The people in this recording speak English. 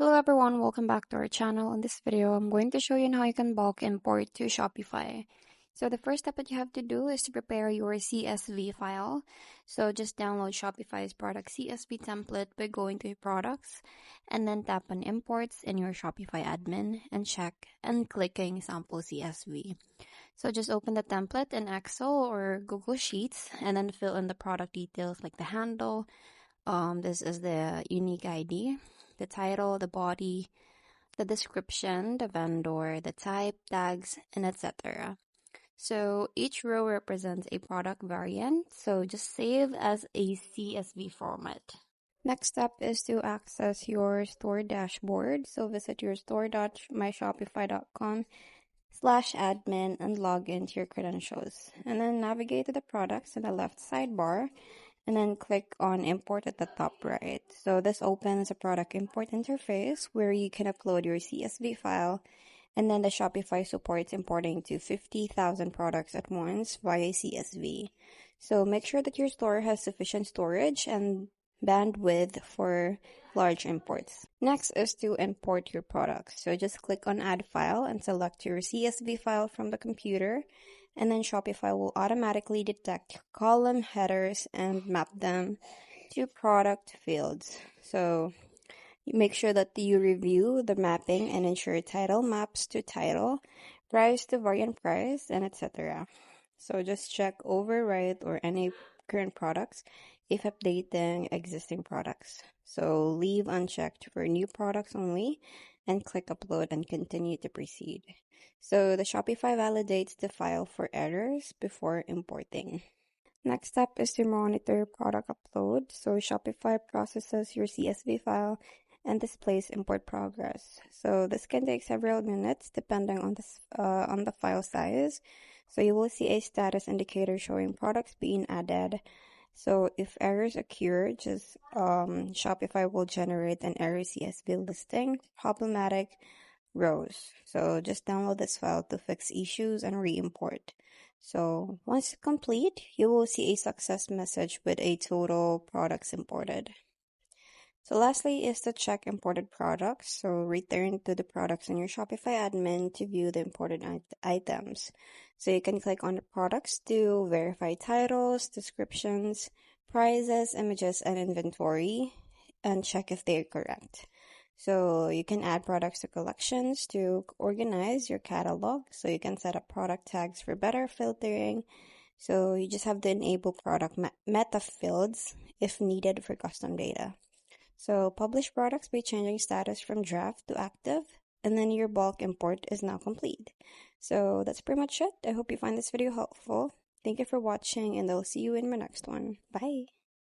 Hello everyone, welcome back to our channel. In this video, I'm going to show you how you can bulk import to Shopify. So the first step that you have to do is to prepare your CSV file. So just download Shopify's product CSV template by going to products and then tap on imports in your Shopify admin and check and clicking sample CSV. So just open the template in Excel or Google Sheets and then fill in the product details like the handle. This is the unique ID, the title, the body, the description, the vendor, the type, tags, and etc. So each row represents a product variant, so just save as a CSV format. Next step is to access your store dashboard. So visit your store.myshopify.com/admin and log into your credentials. And then navigate to the products in the left sidebar and then click on import at the top right. So this opens a product import interface where you can upload your CSV file, and then the Shopify supports importing to 50,000 products at once via CSV. So make sure that your store has sufficient storage and bandwidth for large imports. Next is to import your products. So just click on add file and select your CSV file from the computer, and then Shopify will automatically detect column headers and map them to product fields. So make sure that you review the mapping and ensure title maps to title, price to variant price, and etc. So just check overwrite or any current products if updating existing products. So leave unchecked for new products only and click upload and continue to proceed. So the Shopify validates the file for errors before importing. Next step is to monitor product upload. So Shopify processes your CSV file and displays import progress. So this can take several minutes depending on the file size. So you will see a status indicator showing products being added. So if errors occur, just Shopify will generate an error CSV listing, problematic rows. So just download this file to fix issues and re-import. So once complete, you will see a success message with a total products imported. So lastly is to check imported products. So return to the products in your Shopify admin to view the imported items. So you can click on the products to verify titles, descriptions, prices, images, and inventory, and check if they're correct. So you can add products to collections to organize your catalog. So you can set up product tags for better filtering. So you just have to enable product meta fields if needed for custom data. So publish products by changing status from draft to active, and then your bulk import is now complete. So that's pretty much it. I hope you find this video helpful. Thank you for watching, and I'll see you in my next one. Bye!